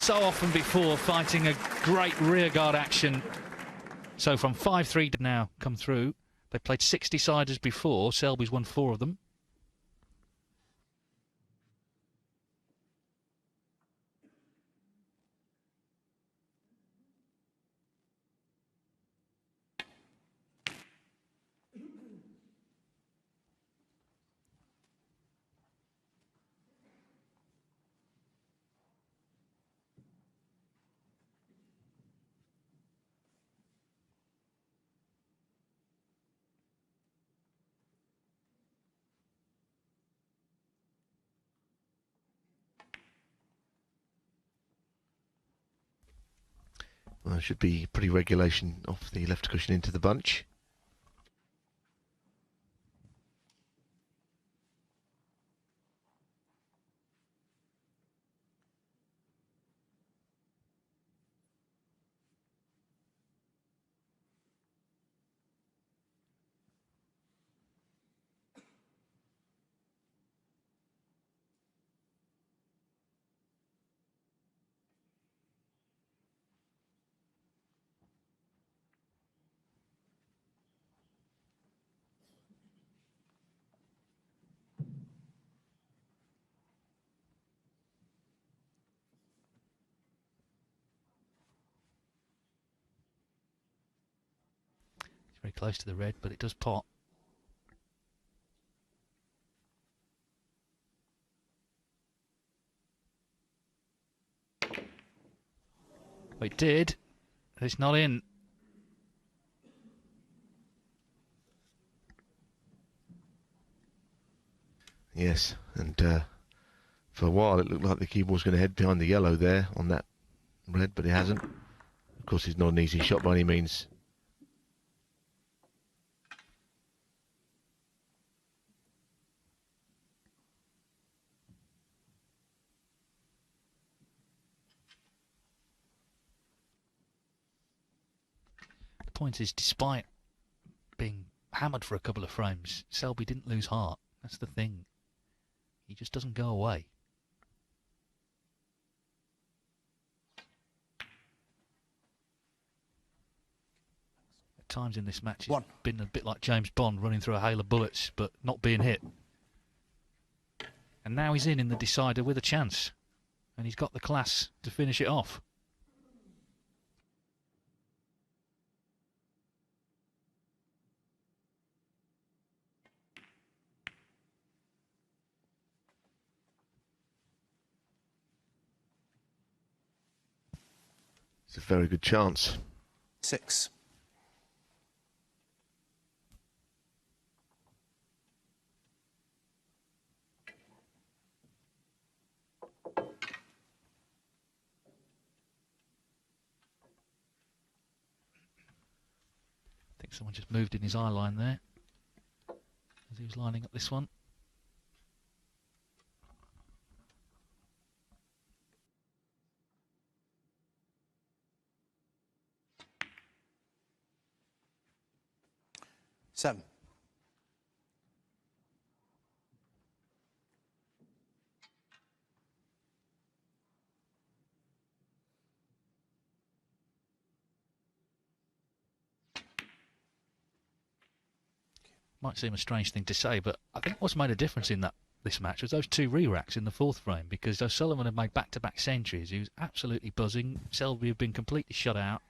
So often before, fighting a great rearguard action. So from 5-3 now come through. They played 60-siders before. Selby's won 4 of them. Well, should be pretty regulation off the left cushion into the bunch. Very close to the red, but it does pot. Well, it did. It's not in. Yes, and for a while it looked like the keyboard's going to head behind the yellow there on that red, but it hasn't. Of course, it's not an easy shot by any means. The point is, despite being hammered for a couple of frames, Selby didn't lose heart. That's the thing. He just doesn't go away. At times in this match, it's been a bit like James Bond running through a hail of bullets, but not being hit. And now he's in the decider with a chance. And he's got the class to finish it off. It's a very good chance. 6. I think someone just moved in his eye line there as he was lining up this one. Seven. Might seem a strange thing to say, but I think what's made a difference in this match was those 2 re-racks in the 4th frame, because O'Sullivan had made back-to-back centuries. He was absolutely buzzing. Selby had been completely shut out.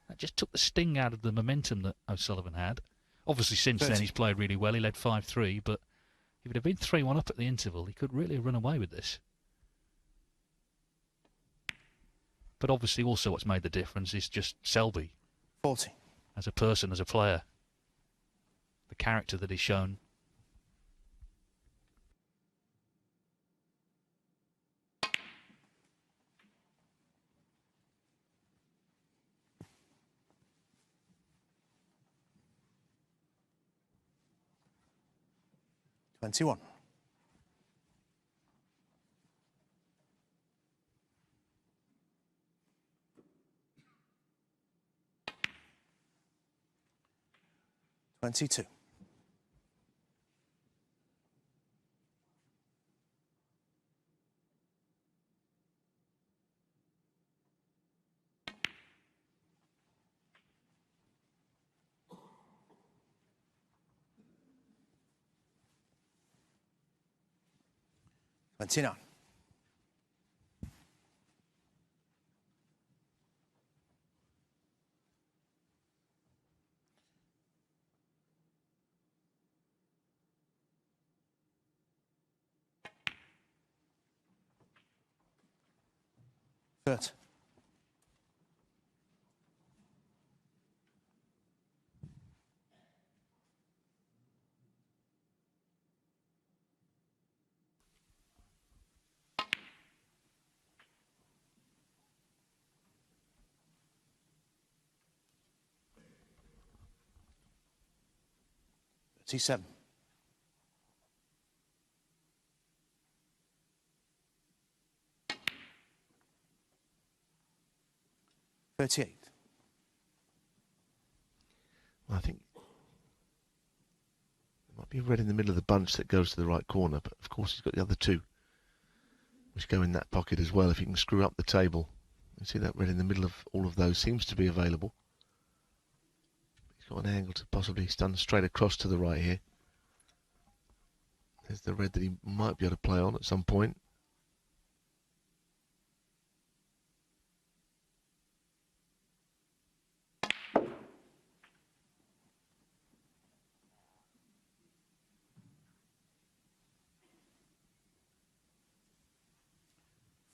That just took the sting out of the momentum that O'Sullivan had. Obviously, since 30. then, he's played really well. He led 5-3, but if it had been 3-1 up at the interval, he could really have run away with this. But obviously, also what's made the difference is just Selby. 40. As a person, as a player. The character that he's shown. $21. 22. 29. Third. C7. $38. Well, I think there might be a red in the middle of the bunch that goes to the right corner, but of course he's got the other two, which go in that pocket as well. If he can screw up the table, you see that red in the middle of all of those seems to be available. He's got an angle to possibly stun straight across to the right here. There's the red that he might be able to play on at some point.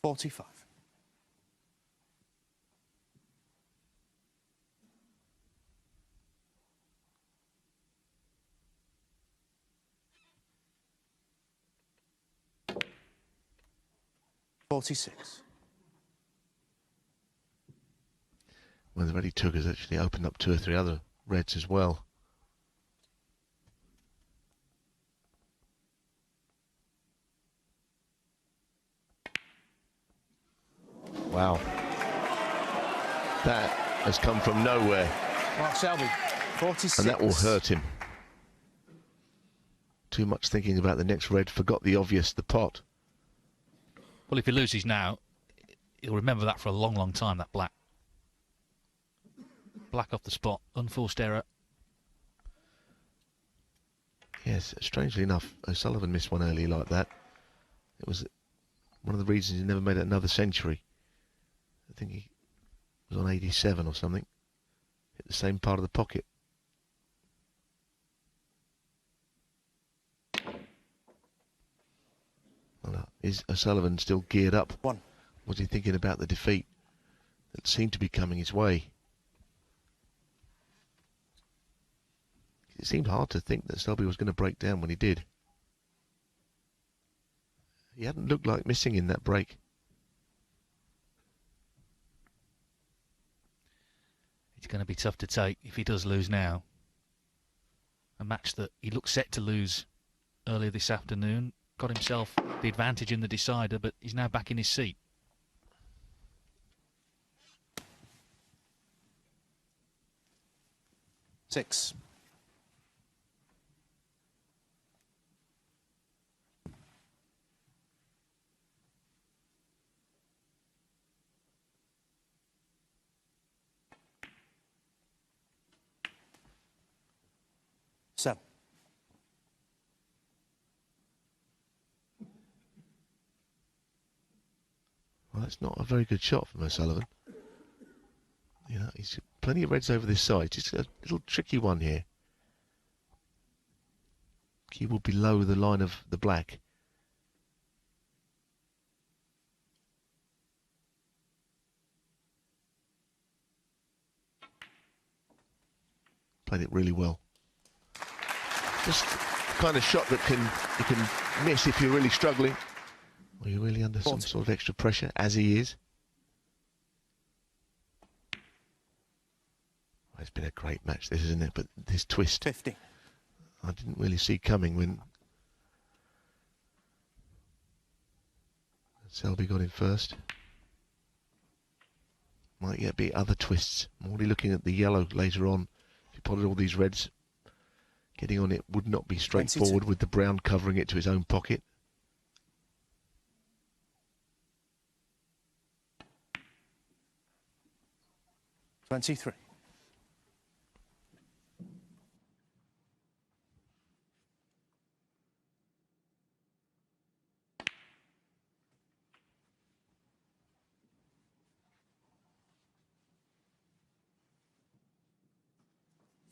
$45. $46. Well, the red he took has actually opened up 2 or 3 other reds as well. Wow. That has come from nowhere. Mark Selby, 46. And that will hurt him. Too much thinking about the next red, forgot the obvious, the pot. Well, if he loses now, he'll remember that for a long, long time, that black. Black off the spot, unforced error. Yes, strangely enough, O'Sullivan missed one early like that. It was one of the reasons he never made another century. I think he was on 87 or something. Hit the same part of the pocket. Well, is O'Sullivan still geared up? One. Was he thinking about the defeat that seemed to be coming his way? It seemed hard to think that Selby was going to break down when he did. He hadn't looked like missing in that break. It's going to be tough to take if he does lose now. A match that he looked set to lose earlier this afternoon. Got himself the advantage in the decider, but he's now back in his seat. Six. Seven. Well, that's not a very good shot from O'Sullivan. You know, he's got plenty of reds over this side. Just a little tricky one here. Key will below the line of the black. Played it really well. Just the kind of shot that you can miss if you're really struggling, or you're really under some sort of extra pressure, as he is. Well, it's been a great match, this, isn't it? But this twist, 50. I didn't really see coming when Selby got in first. Might yet be other twists. I'm already looking at the yellow later on. If you potted all these reds, getting on it would not be straightforward with the brown covering it to his own pocket. $23.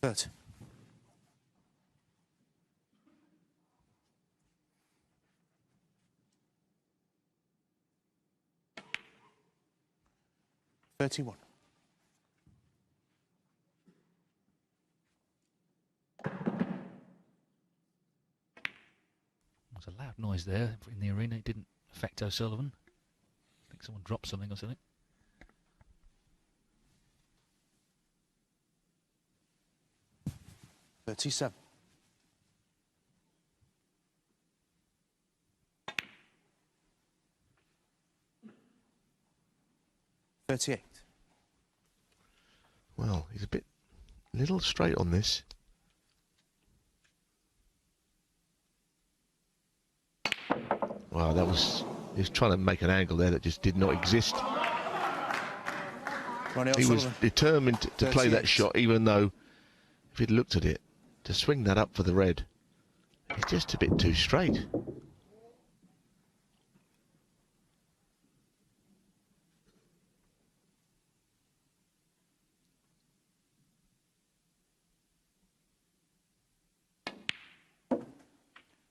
30. $31. There was a loud noise there in the arena. It didn't affect O'Sullivan. I think someone dropped something or something. $37. $38. Well, he's a little straight on this. Wow, he was trying to make an angle there that just did not exist. Ronnie He was O'Sullivan. determined to play that 38. shot, even though if he'd looked at it, to swing that up for the red, it's just a bit too straight.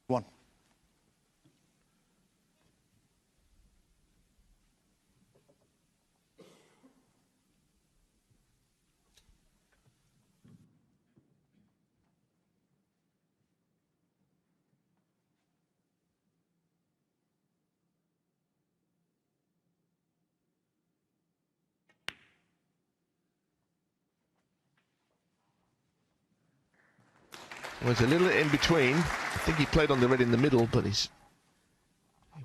One. Well, it's a little in between. I think he played on the red in the middle, but he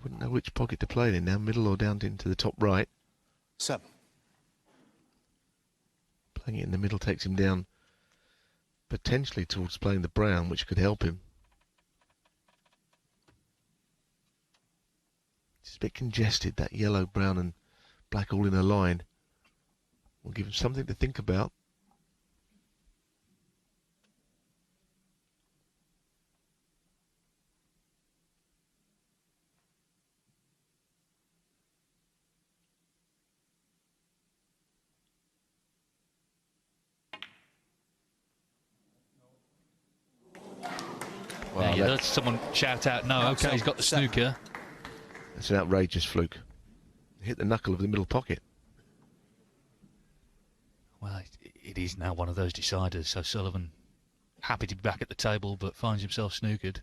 wouldn't know which pocket to play it in now, middle or down into the top right. 7. Playing it in the middle takes him down potentially towards playing the brown, which could help him. It's a bit congested, that yellow, brown and black all in a line. We'll give him something to think about. Wow, you heard someone shout out, no, okay, he's got the snooker. That's an outrageous fluke. Hit the knuckle of the middle pocket. Well, it is now one of those deciders, so Sullivan happy to be back at the table, but finds himself snookered.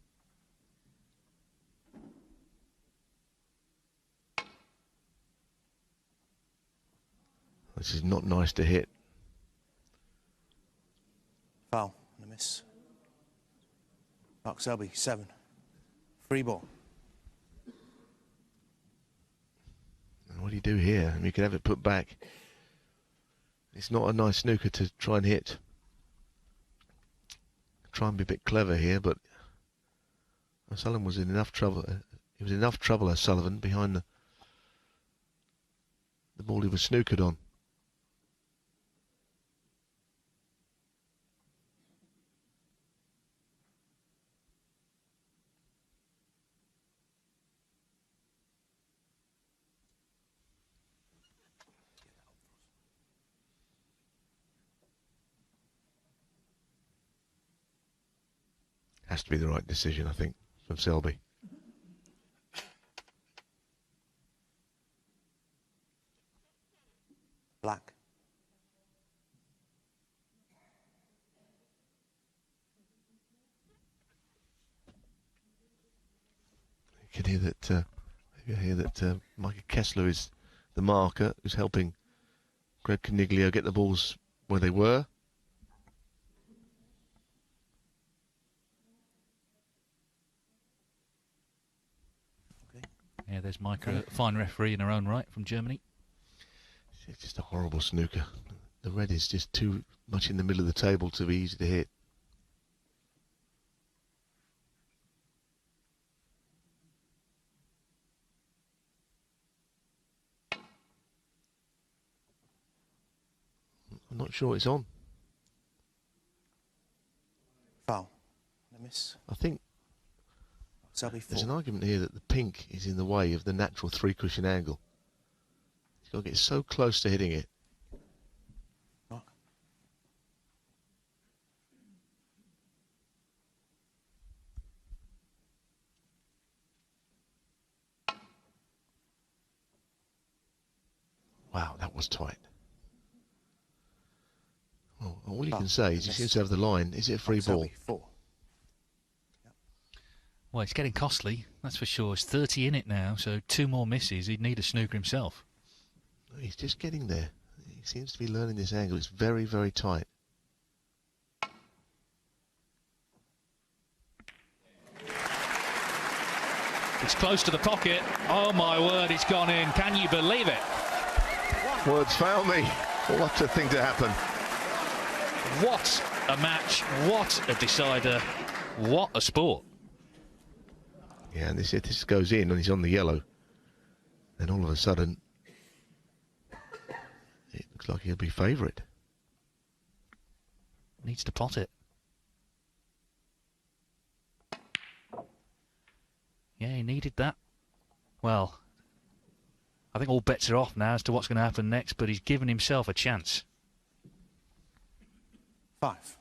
This is not nice to hit. Foul and a miss. Mark Selby, 7. Free ball. And what do you do here? I mean, you can have it put back. It's not a nice snooker to try and hit. Try and be a bit clever here, but O'Sullivan was in enough trouble. He was in enough trouble, O'Sullivan, behind the ball he was snookered on. Has to be the right decision, I think, from Selby. Black. You can hear that Micah Kessler is the marker who's helping Greg Coniglio get the balls where they were. Yeah, there's Micah, a fine referee in her own right from Germany. It's just a horrible snooker. The red is just too much in the middle of the table to be easy to hit. I'm not sure it's on. Foul and a miss. I think Selby, 4. there's an argument here that the pink is in the way of the natural 3-cushion angle. He's got to get so close to hitting it. Mark. That was tight. Well, all you can say is he seems to have the line. Is it a free ball? Selby, 4. Well, it's getting costly, that's for sure. It's 30 in it now, so 2 more misses. He'd need a snooker himself. He's just getting there. He seems to be learning this angle. It's very, very tight. It's close to the pocket. Oh my word, it's gone in. Can you believe it? Words fail me. What a thing to happen. What a match. What a decider. What a sport. Yeah, and if this goes in and he's on the yellow, then all of a sudden it looks like he'll be favourite. Needs to pot it. Yeah, he needed that. Well, I think all bets are off now as to what's going to happen next, but he's given himself a chance. 5.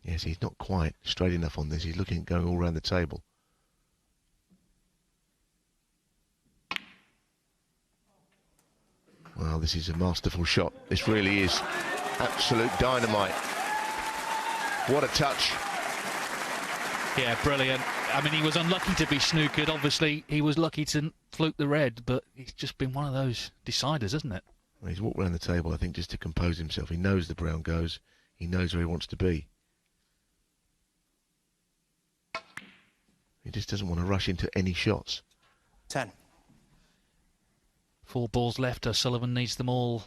Yes, he's not quite straight enough on this. He's looking at going all around the table. Well, this is a masterful shot. This really is absolute dynamite. What a touch. Yeah, brilliant. I mean, he was unlucky to be snookered. Obviously, he was lucky to fluke the red, but it's just been one of those deciders, isn't it? Well, he's walked around the table, I think, just to compose himself. He knows the brown goes. He knows where he wants to be. He just doesn't want to rush into any shots. 10. 4 balls left. O'Sullivan needs them all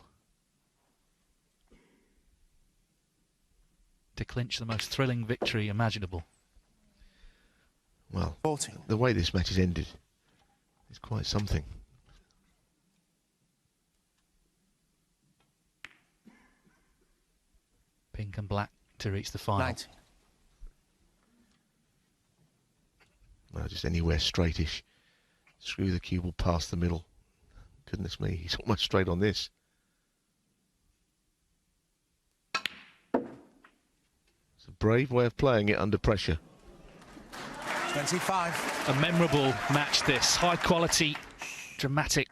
to clinch the most thrilling victory imaginable. Well, 14. the way this match has ended is quite something. Pink and black to reach the final. 19. Well, just anywhere straightish. Screw the cue ball past the middle. Goodness me, he's almost straight on this. It's a brave way of playing it under pressure. 25. A memorable match this. High quality, dramatic.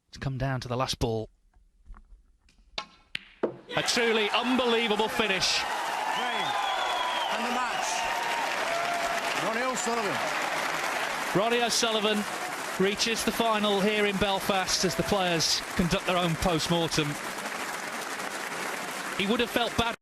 It's come down to the last ball. A truly unbelievable finish. And the match. Ronnie O'Sullivan. Ronnie O'Sullivan reaches the final here in Belfast as the players conduct their own post-mortem. He would have felt bad.